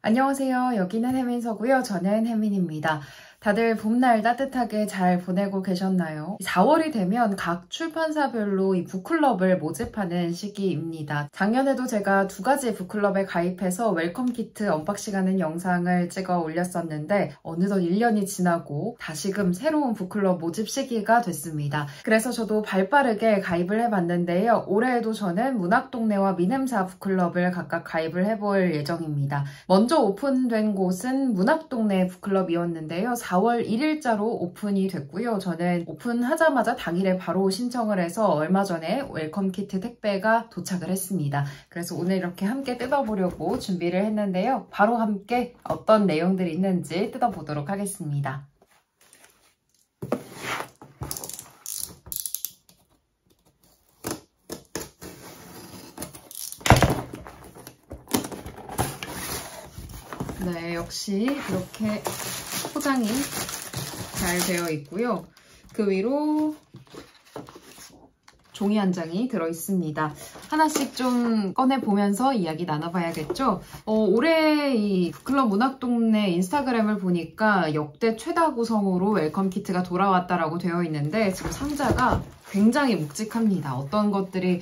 안녕하세요. 여기는 혜민서고요. 저는 혜민입니다. 다들 봄날 따뜻하게 잘 보내고 계셨나요? 4월이 되면 각 출판사별로 이 북클럽을 모집하는 시기입니다. 작년에도 제가 2가지 북클럽에 가입해서 웰컴 키트 언박싱하는 영상을 찍어 올렸었는데 어느덧 1년이 지나고 다시금 새로운 북클럽 모집 시기가 됐습니다. 그래서 저도 발빠르게 가입을 해봤는데요. 올해에도 저는 문학동네와 미냄사 북클럽을 각각 가입을 해볼 예정입니다. 먼저 오픈된 곳은 문학동네 북클럽이었는데요. 4월 1일자로 오픈이 됐고요. 저는 오픈하자마자 당일에 바로 신청을 해서 얼마 전에 웰컴 키트 택배가 도착을 했습니다. 그래서 오늘 이렇게 함께 뜯어보려고 준비를 했는데요. 바로 함께 어떤 내용들이 있는지 뜯어보도록 하겠습니다. 네, 역시 이렇게 포장이 잘 되어 있고요. 그 위로 종이 한 장이 들어있습니다. 하나씩 좀 꺼내보면서 이야기 나눠봐야겠죠? 올해 이 북클럽 문학동네 인스타그램을 보니까 역대 최다 구성으로 웰컴 키트가 돌아왔다라고 되어 있는데 지금 상자가 굉장히 묵직합니다. 어떤 것들이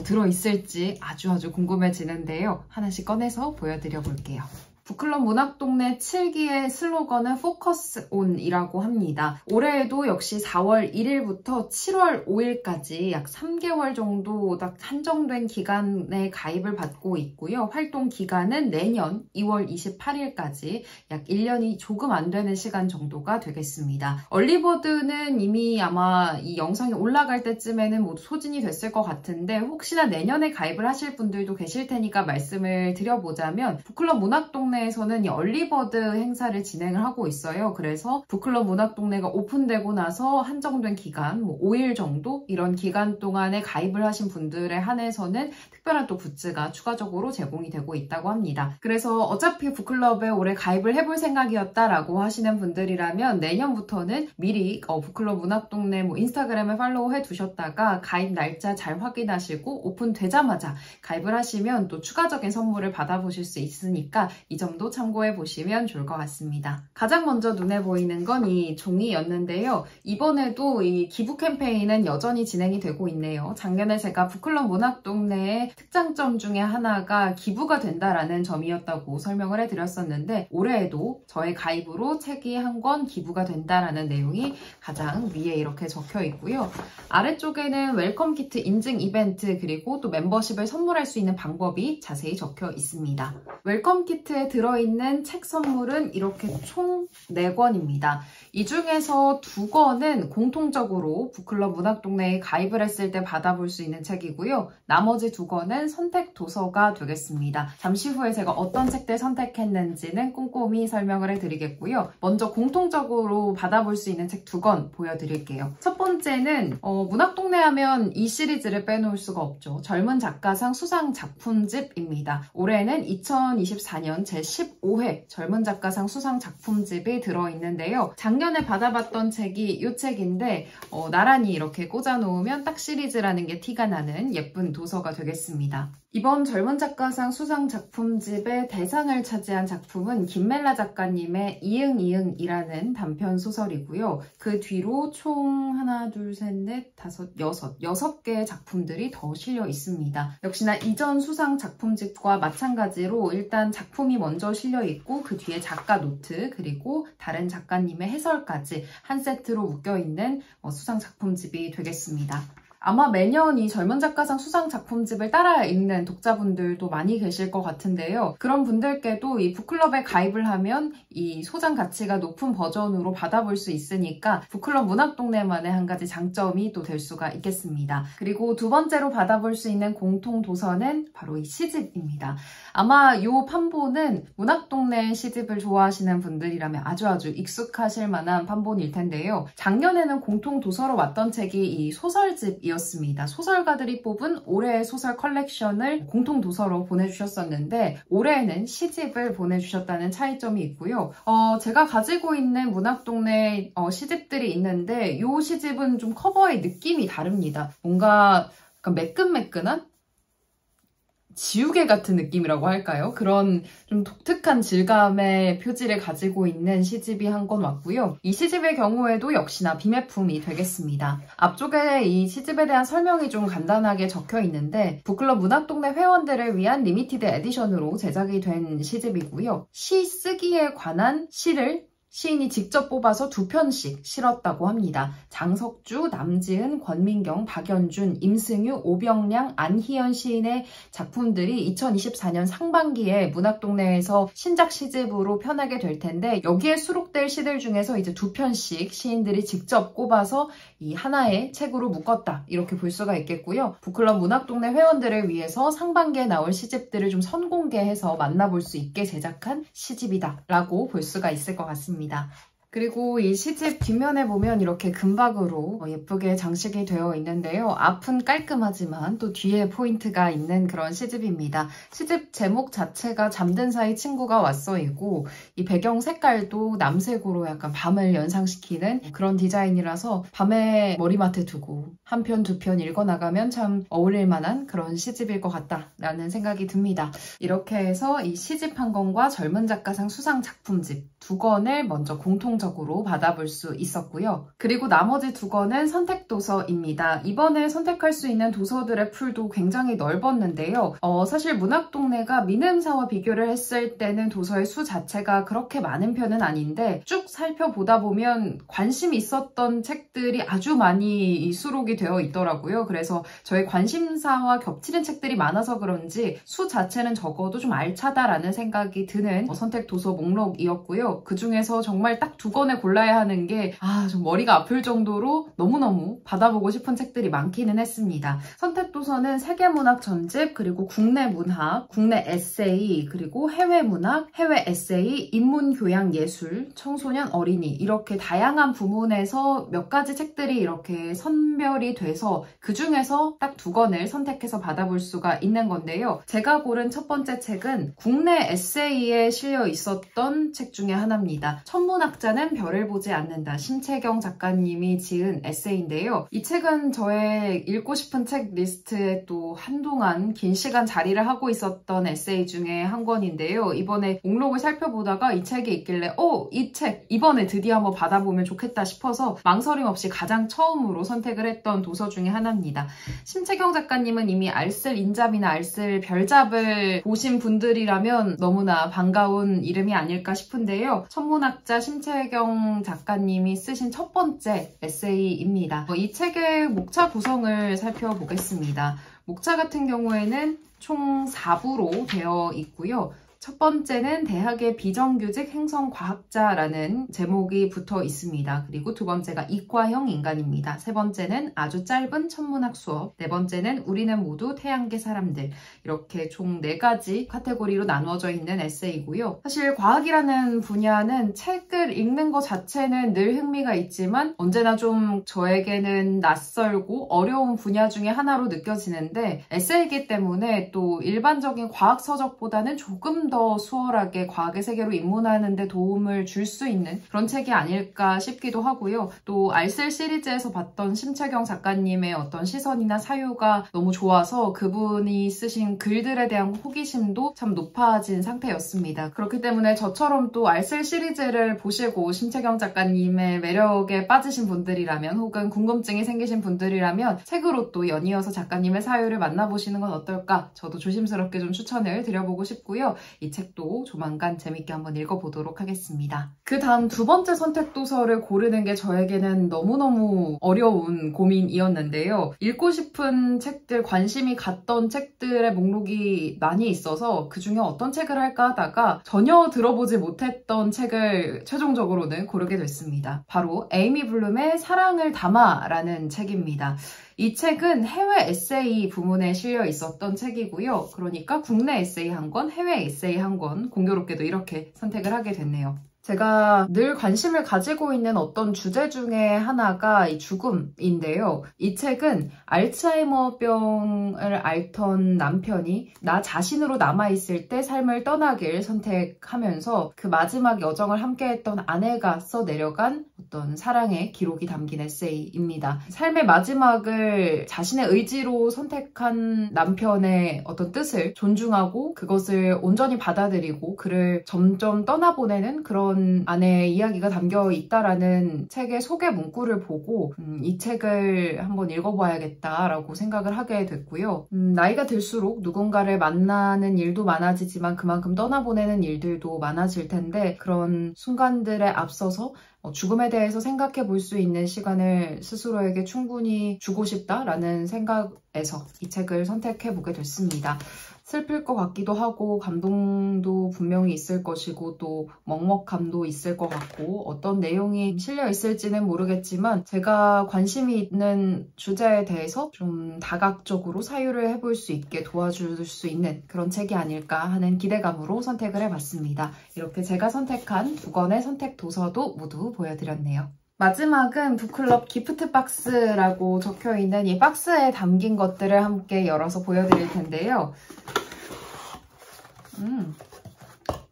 들어있을지 아주 궁금해지는데요. 하나씩 꺼내서 보여드려 볼게요. 북클럽 문학동네 7기의 슬로건은 포커스 온이라고 합니다. 올해에도 역시 4월 1일부터 7월 5일까지 약 3개월 정도 딱 한정된 기간에 가입을 받고 있고요. 활동 기간은 내년 2월 28일까지 약 1년이 조금 안 되는 시간 정도가 되겠습니다. 얼리버드는 이미 아마 이 영상이 올라갈 때쯤에는 모두 소진이 됐을 것 같은데 혹시나 내년에 가입을 하실 분들도 계실 테니까 말씀을 드려보자면 북클럽 문학동네 에서는 이 얼리버드 행사를 진행을 하고 있어요. 그래서 북클럽 문학동네가 오픈되고 나서 한정된 기간, 5일 정도 이런 기간 동안에 가입을 하신 분들에 한해서는 특별한 또 굿즈가 추가적으로 제공이 되고 있다고 합니다. 그래서 어차피 북클럽에 올해 가입을 해볼 생각이었다라고 하시는 분들이라면 내년부터는 미리 북클럽 문학동네 인스타그램에 팔로우 해두셨다가 가입 날짜 잘 확인하시고 오픈되자마자 가입을 하시면 또 추가적인 선물을 받아보실 수 있으니까 이 점도 참고해 보시면 좋을 것 같습니다. 가장 먼저 눈에 보이는 건 이 종이였는데요. 이번에도 이 기부 캠페인은 여전히 진행이 되고 있네요. 작년에 제가 북클럽 문학동네의 특장점 중에 하나가 기부가 된다라는 점이었다고 설명을 해드렸었는데 올해에도 저의 가입으로 책이 한 권 기부가 된다라는 내용이 가장 위에 이렇게 적혀 있고요. 아래쪽에는 웰컴 키트 인증 이벤트 그리고 또 멤버십을 선물할 수 있는 방법이 자세히 적혀 있습니다. 웰컴 키트에 들어있는 책 선물은 이렇게 총 4권입니다. 이 중에서 2권은 공통적으로 북클럽 문학동네에 가입을 했을 때 받아볼 수 있는 책이고요. 나머지 2권은 선택 도서가 되겠습니다. 잠시 후에 제가 어떤 책들 선택했는지는 꼼꼼히 설명을 해드리겠고요. 먼저 공통적으로 받아볼 수 있는 책 2권 보여드릴게요. 첫 번째는 문학동네 하면 이 시리즈를 빼놓을 수가 없죠. 젊은 작가상 수상 작품집입니다. 올해는 2024년 제15회 젊은 작가상 수상 작품집이 들어있는데요. 작년에 받아봤던 책이 이 책인데 나란히 이렇게 꽂아놓으면 딱 시리즈라는 게 티가 나는 예쁜 도서가 되겠습니다. 이번 젊은 작가상 수상 작품집의 대상을 차지한 작품은 김멜라 작가님의 이응이응이라는 단편 소설이고요. 그 뒤로 총 하나, 둘, 셋, 넷, 다섯, 여섯 개의 작품들이 더 실려 있습니다. 역시나 이전 수상 작품집과 마찬가지로 일단 작품이 먼저 실려 있고 그 뒤에 작가 노트 그리고 다른 작가님의 해설까지 한 세트로 묶여있는 수상 작품집이 되겠습니다. 아마 매년 이 젊은 작가상 수상 작품집을 따라 읽는 독자분들도 많이 계실 것 같은데요. 그런 분들께도 이 북클럽에 가입을 하면 이 소장 가치가 높은 버전으로 받아볼 수 있으니까 북클럽 문학동네만의 한 가지 장점이 또 될 수가 있겠습니다. 그리고 두 번째로 받아볼 수 있는 공통 도서는 바로 이 시집입니다. 아마 이 판본은 문학동네 시집을 좋아하시는 분들이라면 아주 익숙하실 만한 판본일 텐데요. 작년에는 공통 도서로 왔던 책이 이 소설집이었습니다. 소설가들이 뽑은 올해의 소설 컬렉션을 공통 도서로 보내주셨었는데 올해에는 시집을 보내주셨다는 차이점이 있고요. 제가 가지고 있는 문학동네 시집들이 있는데 이 시집은 좀 커버의 느낌이 다릅니다. 뭔가 약간 매끈매끈한 지우개 같은 느낌이라고 할까요? 그런 좀 독특한 질감의 표지를 가지고 있는 시집이 한 권 왔고요. 이 시집의 경우에도 역시나 비매품이 되겠습니다. 앞쪽에 이 시집에 대한 설명이 좀 간단하게 적혀 있는데 북클럽 문학동네 회원들을 위한 리미티드 에디션으로 제작이 된 시집이고요. 시 쓰기에 관한 시를 시인이 직접 뽑아서 2편씩 실었다고 합니다. 장석주, 남지은, 권민경, 박연준, 임승유, 오병량, 안희연 시인의 작품들이 2024년 상반기에 문학동네에서 신작 시집으로 편하게 될 텐데 여기에 수록될 시들 중에서 이제 2편씩 시인들이 직접 꼽아서 이 하나의 책으로 묶었다 이렇게 볼 수가 있겠고요. 북클럽 문학동네 회원들을 위해서 상반기에 나올 시집들을 좀 선공개해서 만나볼 수 있게 제작한 시집이다 라고 볼 수가 있을 것 같습니다. 그리고 이 시집 뒷면에 보면 이렇게 금박으로 예쁘게 장식이 되어 있는데요. 앞은 깔끔하지만 또 뒤에 포인트가 있는 그런 시집입니다. 시집 제목 자체가 잠든 사이 친구가 왔어이고 이 배경 색깔도 남색으로 약간 밤을 연상시키는 그런 디자인이라서 밤에 머리맡에 두고 한 편, 2편 읽어나가면 참 어울릴 만한 그런 시집일 것 같다라는 생각이 듭니다. 이렇게 해서 이 시집 한 권과 젊은 작가상 수상 작품집 2권을 먼저 공통적으로 받아볼 수 있었고요. 그리고 나머지 2권은 선택도서입니다. 이번에 선택할 수 있는 도서들의 풀도 굉장히 넓었는데요. 사실 문학동네가 미음사와 비교를 했을 때는 도서의 수 자체가 그렇게 많은 편은 아닌데 쭉 살펴보다 보면 관심이 있었던 책들이 아주 많이 수록이 되어 있더라고요. 그래서 저의 관심사와 겹치는 책들이 많아서 그런지 수 자체는 적어도 좀 알차다라는 생각이 드는 선택도서 목록이었고요. 그 중에서 정말 딱 2권을 골라야 하는 게 좀 머리가 아플 정도로 너무너무 받아보고 싶은 책들이 많기는 했습니다. 선택도서는 세계문학 전집, 그리고 국내 문학, 국내 에세이, 그리고 해외 문학, 해외 에세이, 인문교양 예술, 청소년 어린이 이렇게 다양한 부문에서 몇 가지 책들이 이렇게 선별이 돼서 그 중에서 딱 2권을 선택해서 받아볼 수가 있는 건데요. 제가 고른 첫 번째 책은 국내 에세이에 실려 있었던 책 중에 하나입니다. 천문학자는 별을 보지 않는다. 심채경 작가님이 지은 에세이인데요. 이 책은 저의 읽고 싶은 책 리스트에 또 한동안 긴 시간 자리를 하고 있었던 에세이 중에 한 권인데요. 이번에 목록을 살펴보다가 이 책이 있길래 이 책 이번에 드디어 한번 받아보면 좋겠다 싶어서 망설임 없이 가장 처음으로 선택을 했던 도서 중에 하나입니다. 심채경 작가님은 이미 알쓸 인잡이나 알쓸 별잡을 보신 분들이라면 너무나 반가운 이름이 아닐까 싶은데요. 천문학자 심채경 작가님이 쓰신 첫 번째 에세이입니다. 이 책의 목차 구성을 살펴보겠습니다. 목차 같은 경우에는 총 4부로 되어 있고요. 첫 번째는 대학의 비정규직 행성과학자라는 제목이 붙어 있습니다. 그리고 2번째가 이과형 인간입니다. 3번째는 아주 짧은 천문학 수업, 4번째는 우리는 모두 태양계 사람들. 이렇게 총 4가지 카테고리로 나누어져 있는 에세이고요. 사실 과학이라는 분야는 책을 읽는 것 자체는 늘 흥미가 있지만 언제나 좀 저에게는 낯설고 어려운 분야 중에 하나로 느껴지는데 에세이이기 때문에 또 일반적인 과학 서적보다는 조금 더 수월하게 과학의 세계로 입문하는 데 도움을 줄 수 있는 그런 책이 아닐까 싶기도 하고요. 또 알쓸 시리즈에서 봤던 심채경 작가님의 어떤 시선이나 사유가 너무 좋아서 그분이 쓰신 글들에 대한 호기심도 참 높아진 상태였습니다. 그렇기 때문에 저처럼 또 알쓸 시리즈를 보시고 심채경 작가님의 매력에 빠지신 분들이라면 혹은 궁금증이 생기신 분들이라면 책으로 또 연이어서 작가님의 사유를 만나보시는 건 어떨까? 저도 조심스럽게 좀 추천을 드려보고 싶고요. 이 책도 조만간 재밌게 한번 읽어보도록 하겠습니다. 그 다음 2번째 선택도서를 고르는 게 저에게는 너무너무 어려운 고민이었는데요. 읽고 싶은 책들, 관심이 갔던 책들의 목록이 많이 있어서 그 중에 어떤 책을 할까 하다가 전혀 들어보지 못했던 책을 최종적으로는 고르게 됐습니다. 바로 에이미 블룸의 사랑을 담아라는 책입니다. 이 책은 해외 에세이 부문에 실려 있었던 책이고요. 그러니까 국내 에세이 한 권, 해외 에세이 한 권, 공교롭게도 이렇게 선택을 하게 됐네요. 제가 늘 관심을 가지고 있는 어떤 주제 중에 하나가 이 죽음인데요. 이 책은 알츠하이머병을 앓던 남편이 나 자신으로 남아있을 때 삶을 떠나길 선택하면서 그 마지막 여정을 함께했던 아내가 써내려간 어떤 사랑의 기록이 담긴 에세이입니다. 삶의 마지막을 자신의 의지로 선택한 남편의 어떤 뜻을 존중하고 그것을 온전히 받아들이고 그를 점점 떠나보내는 그런 아내의 이야기가 담겨 있다라는 책의 소개 문구를 보고 이 책을 한번 읽어봐야겠다라고 생각을 하게 됐고요. 나이가 들수록 누군가를 만나는 일도 많아지지만 그만큼 떠나보내는 일들도 많아질 텐데 그런 순간들에 앞서서 죽음에 대해서 생각해 볼 수 있는 시간을 스스로에게 충분히 주고 싶다라는 생각에서 이 책을 선택해 보게 됐습니다. 슬플 것 같기도 하고 감동도 분명히 있을 것이고 또 먹먹함도 있을 것 같고 어떤 내용이 실려 있을지는 모르겠지만 제가 관심이 있는 주제에 대해서 좀 다각적으로 사유를 해볼 수 있게 도와줄 수 있는 그런 책이 아닐까 하는 기대감으로 선택을 해봤습니다. 이렇게 제가 선택한 2권의 선택 도서도 모두 보여드렸네요. 마지막은 북클럽 기프트 박스라고 적혀있는 이 박스에 담긴 것들을 함께 열어서 보여드릴 텐데요.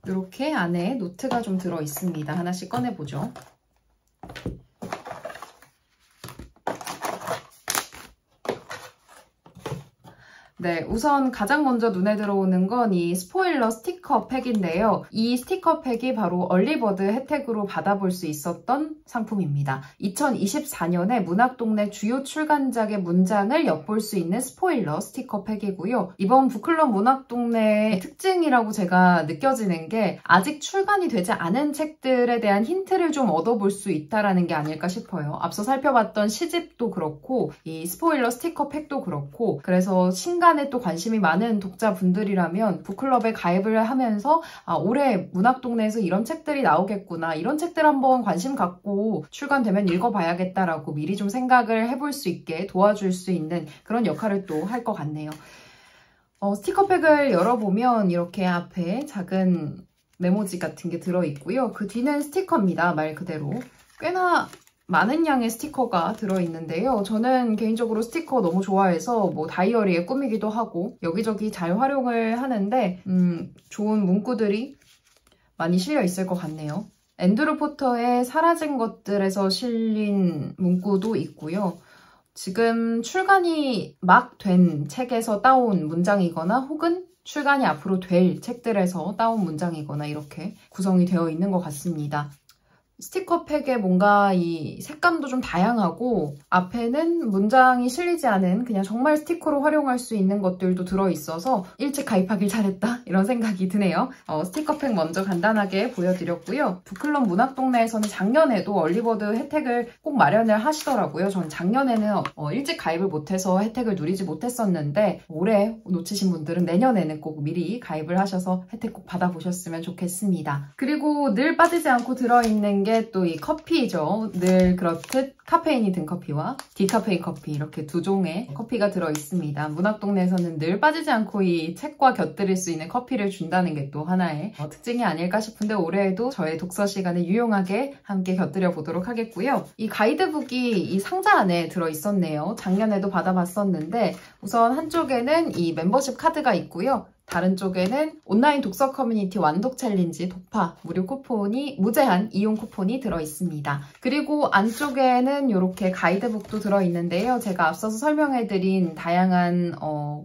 이렇게 안에 노트가 좀 들어있습니다. 하나씩 꺼내보죠. 네, 우선 가장 먼저 눈에 들어오는 건 이 스포일러 스티커 팩인데요. 이 스티커 팩이 바로 얼리버드 혜택으로 받아볼 수 있었던 상품입니다. 2024년에 문학동네 주요 출간작의 문장을 엿볼 수 있는 스포일러 스티커 팩이고요. 이번 북클럽 문학동네의 특징이라고 제가 느껴지는 게 아직 출간이 되지 않은 책들에 대한 힌트를 좀 얻어볼 수 있다는 게 아닐까 싶어요. 앞서 살펴봤던 시집도 그렇고 이 스포일러 스티커 팩도 그렇고 그래서 신간에 또 관심이 많은 독자분들이라면 북클럽에 가입을 하면서 올해 문학동네에서 이런 책들이 나오겠구나, 이런 책들 한번 관심 갖고 출간되면 읽어봐야겠다라고 미리 좀 생각을 해볼 수 있게 도와줄 수 있는 그런 역할을 또 할 것 같네요. 스티커팩을 열어보면 이렇게 앞에 작은 메모지 같은 게 들어있고요. 그 뒤는 스티커입니다. 말 그대로. 꽤나 많은 양의 스티커가 들어있는데요. 저는 개인적으로 스티커 너무 좋아해서 뭐 다이어리에 꾸미기도 하고 여기저기 잘 활용을 하는데 좋은 문구들이 많이 실려 있을 것 같네요. 앤드루 포터의 사라진 것들에서 실린 문구도 있고요. 지금 출간이 막 된 책에서 따온 문장이거나 혹은 출간이 앞으로 될 책들에서 따온 문장이거나 이렇게 구성이 되어 있는 것 같습니다. 스티커 팩에 뭔가 이 색감도 좀 다양하고 앞에는 문장이 실리지 않은 그냥 정말 스티커로 활용할 수 있는 것들도 들어있어서 일찍 가입하길 잘했다 이런 생각이 드네요. 스티커 팩 먼저 간단하게 보여드렸고요. 북클럽 문학동네에서는 작년에도 얼리버드 혜택을 꼭 마련을 하시더라고요. 전 작년에는 일찍 가입을 못해서 혜택을 누리지 못했었는데 올해 놓치신 분들은 내년에는 꼭 미리 가입을 하셔서 혜택 꼭 받아보셨으면 좋겠습니다. 그리고 늘 빠지지 않고 들어있는 게 또 이 커피죠. 늘 그렇듯 카페인이 든 커피와 디카페인 커피 이렇게 두 종의 커피가 들어있습니다. 문학동네에서는 늘 빠지지 않고 이 책과 곁들일 수 있는 커피를 준다는 게 또 하나의 특징이 아닐까 싶은데 올해에도 저의 독서 시간에 유용하게 함께 곁들여 보도록 하겠고요. 이 가이드북이 이 상자 안에 들어있었네요. 작년에도 받아봤었는데 우선 한쪽에는 이 멤버십 카드가 있고요. 다른 쪽에는 온라인 독서 커뮤니티 완독 챌린지 독파 무료 쿠폰이 무제한 이용 쿠폰이 들어있습니다. 그리고 안쪽에는 이렇게 가이드북도 들어있는데요. 제가 앞서서 설명해드린 다양한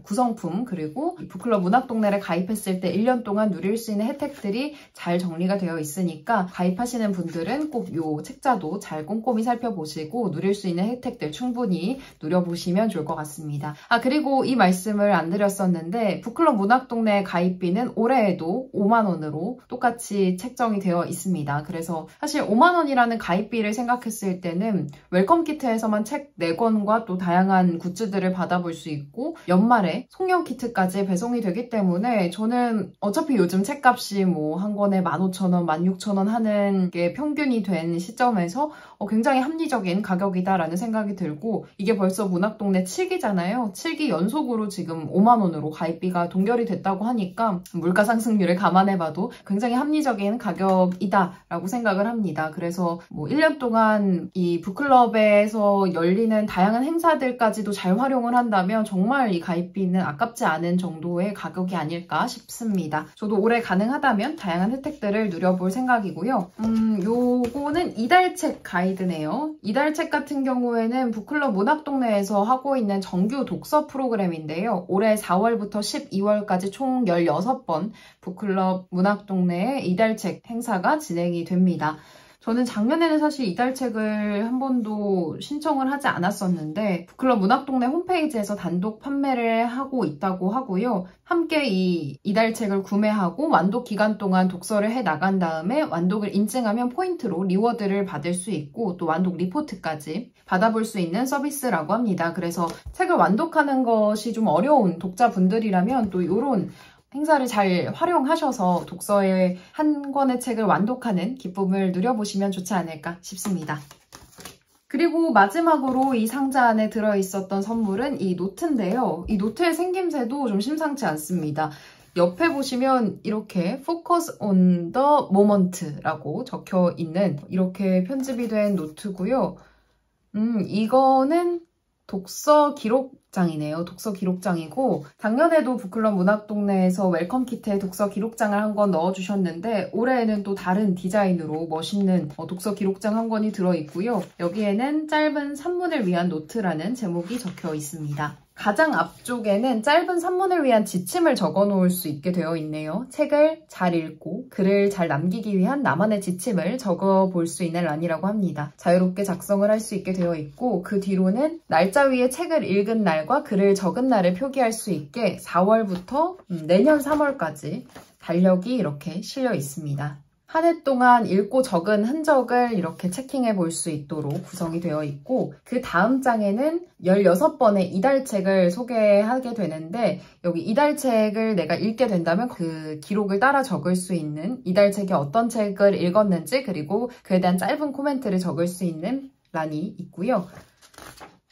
구성품 그리고 북클럽 문학동네를 가입했을 때 1년 동안 누릴 수 있는 혜택들이 잘 정리가 되어 있으니까 가입하시는 분들은 꼭 이 책자도 잘 꼼꼼히 살펴보시고 누릴 수 있는 혜택들 충분히 누려보시면 좋을 것 같습니다. 그리고 이 말씀을 안 드렸었는데 북클럽 문학동네 가입비는 올해에도 5만 원으로 똑같이 책정이 되어 있습니다. 그래서 사실 5만 원이라는 가입비를 생각했을 때는 웰컴 키트에서만 책 4권과 또 다양한 굿즈들을 받아볼 수 있고 연말에 송년 키트까지 배송이 되기 때문에 저는 어차피 요즘 책값이 뭐 한 권에 15,000원, 16,000원 하는 게 평균이 된 시점에서 굉장히 합리적인 가격이다라는 생각이 들고 이게 벌써 문학동네 7기잖아요. 7기 연속으로 지금 5만 원으로 가입비가 동결이 됐다고 하니까 물가 상승률을 감안해봐도 굉장히 합리적인 가격이다라고 생각을 합니다. 그래서 뭐 1년 동안 이 북클럽에서 열리는 다양한 행사들까지도 잘 활용을 한다면 정말 이 가입비는 아깝지 않은 정도의 가격이 아닐까 싶습니다. 저도 올해 가능하다면 다양한 혜택들을 누려볼 생각이고요. 요거는 이달책 가이드네요. 이달책 같은 경우에는 북클럽 문학동네에서 하고 있는 정규 독서 프로그램인데요. 올해 4월부터 12월까지 총 16번 북클럽 문학동네의 이달책 행사가 진행이 됩니다. 저는 작년에는 사실 이달책을 한 번도 신청을 하지 않았었는데 북클럽 문학동네 홈페이지에서 단독 판매를 하고 있다고 하고요. 함께 이 이달책을 구매하고 완독 기간 동안 독서를 해 나간 다음에 완독을 인증하면 포인트로 리워드를 받을 수 있고 또 완독 리포트까지 받아볼 수 있는 서비스라고 합니다. 그래서 책을 완독하는 것이 좀 어려운 독자분들이라면 또 이런 행사를 잘 활용하셔서 독서의 한 권의 책을 완독하는 기쁨을 누려보시면 좋지 않을까 싶습니다. 그리고 마지막으로 이 상자 안에 들어있었던 선물은 이 노트인데요. 이 노트의 생김새도 좀 심상치 않습니다. 옆에 보시면 이렇게 Focus on the Moment라고 적혀 있는 이렇게 편집이 된 노트고요. 이거는 독서 기록장이네요. 독서 기록장이고 작년에도 북클럽 문학동네에서 웰컴 키트에 독서 기록장을 한 권 넣어주셨는데 올해에는 또 다른 디자인으로 멋있는 독서 기록장 한 권이 들어있고요. 여기에는 짧은 산문을 위한 노트라는 제목이 적혀 있습니다. 가장 앞쪽에는 짧은 산문을 위한 지침을 적어 놓을 수 있게 되어 있네요. 책을 잘 읽고 글을 잘 남기기 위한 나만의 지침을 적어 볼 수 있는 란이라고 합니다. 자유롭게 작성을 할 수 있게 되어 있고 그 뒤로는 날짜 위에 책을 읽은 날과 글을 적은 날을 표기할 수 있게 4월부터 내년 3월까지 달력이 이렇게 실려 있습니다. 한 해 동안 읽고 적은 흔적을 이렇게 체킹해 볼 수 있도록 구성이 되어 있고 그 다음 장에는 16번의 이달책을 소개하게 되는데 여기 이달책을 내가 읽게 된다면 그 기록을 따라 적을 수 있는 이달책에 어떤 책을 읽었는지 그리고 그에 대한 짧은 코멘트를 적을 수 있는 란이 있고요.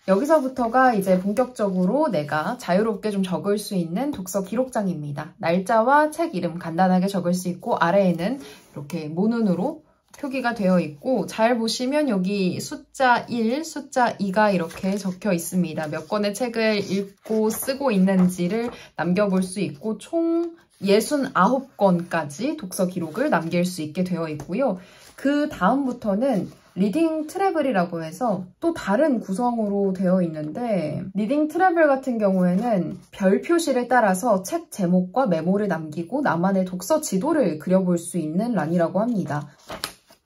여기서부터가 이제 본격적으로 내가 자유롭게 좀 적을 수 있는 독서 기록장입니다. 날짜와 책 이름 간단하게 적을 수 있고 아래에는 이렇게 모눈으로 표기가 되어 있고 잘 보시면 여기 숫자 1, 숫자 2가 이렇게 적혀 있습니다. 몇 권의 책을 읽고 쓰고 있는지를 남겨볼 수 있고 총 69권까지 독서 기록을 남길 수 있게 되어 있고요. 그 다음부터는 리딩 트래블이라고 해서 또 다른 구성으로 되어 있는데 리딩 트래블 같은 경우에는 별 표시를 따라서 책 제목과 메모를 남기고 나만의 독서 지도를 그려볼 수 있는 란이라고 합니다.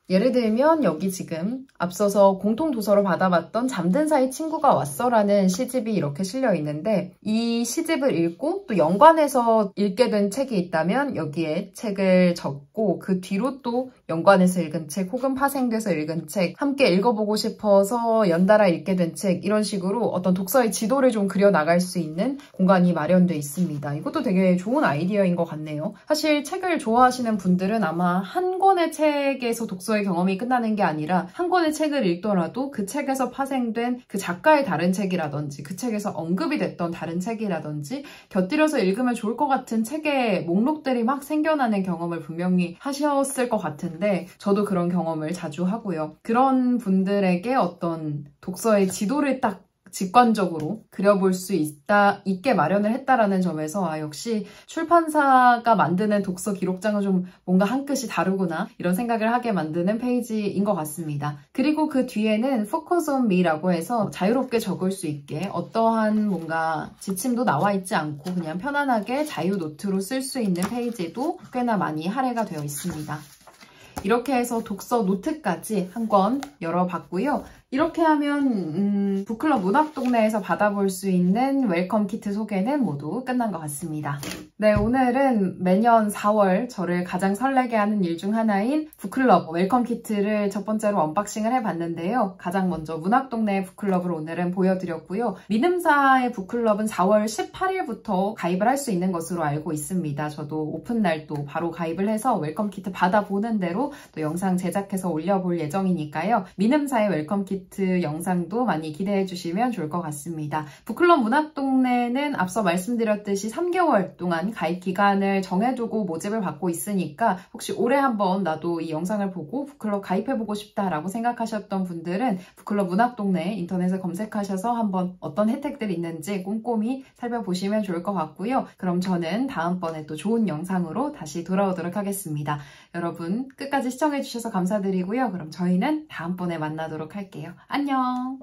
예를 들면 여기 지금 앞서서 공통도서로 받아봤던 잠든 사이 친구가 왔어라는 시집이 이렇게 실려 있는데 이 시집을 읽고 또 연관해서 읽게 된 책이 있다면 여기에 책을 적고 그 뒤로 또 연관해서 읽은 책 혹은 파생돼서 읽은 책 함께 읽어보고 싶어서 연달아 읽게 된 책 이런 식으로 어떤 독서의 지도를 좀 그려나갈 수 있는 공간이 마련돼 있습니다. 이것도 되게 좋은 아이디어인 것 같네요. 사실 책을 좋아하시는 분들은 아마 한 권의 책에서 독서의 경험이 끝나는 게 아니라 한 권의 책을 읽더라도 그 책에서 파생된 그 작가의 다른 책이라든지 그 책에서 언급이 됐던 다른 책이라든지 곁들여서 읽으면 좋을 것 같은 책의 목록들이 막 생겨나는 경험을 분명히 하셨을 것 같은데 저도 그런 경험을 자주 하고요. 그런 분들에게 어떤 독서의 지도를 딱 직관적으로 그려볼 수 있게 마련을 했다라는 점에서 역시 출판사가 만드는 독서 기록장은 좀 뭔가 한 끗이 다르구나 이런 생각을 하게 만드는 페이지인 것 같습니다. 그리고 그 뒤에는 Focus on Me라고 해서 자유롭게 적을 수 있게 어떠한 뭔가 지침도 나와 있지 않고 그냥 편안하게 자유 노트로 쓸 수 있는 페이지도 꽤나 많이 할애가 되어 있습니다. 이렇게 해서 독서 노트까지 한 권 열어봤고요. 이렇게 하면 북클럽 문학동네에서 받아볼 수 있는 웰컴 키트 소개는 모두 끝난 것 같습니다. 네, 오늘은 매년 4월 저를 가장 설레게 하는 일 중 하나인 북클럽 웰컴 키트를 첫 번째로 언박싱을 해봤는데요. 가장 먼저 문학동네 북클럽을 오늘은 보여드렸고요. 미음사의 북클럽은 4월 18일부터 가입을 할 수 있는 것으로 알고 있습니다. 저도 오픈날 또 바로 가입을 해서 웰컴 키트 받아보는 대로 또 영상 제작해서 올려볼 예정이니까요. 미음사의 웰컴 키트 영상도 많이 기대해 주시면 좋을 것 같습니다. 북클럽 문학동네는 앞서 말씀드렸듯이 3개월 동안 가입 기간을 정해두고 모집을 받고 있으니까 혹시 올해 한번 나도 이 영상을 보고 북클럽 가입해보고 싶다라고 생각하셨던 분들은 북클럽 문학동네 인터넷에 검색하셔서 한번 어떤 혜택들이 있는지 꼼꼼히 살펴보시면 좋을 것 같고요. 그럼 저는 다음번에 또 좋은 영상으로 다시 돌아오도록 하겠습니다. 여러분 끝까지 시청해주셔서 감사드리고요. 그럼 저희는 다음번에 만나도록 할게요. 안녕!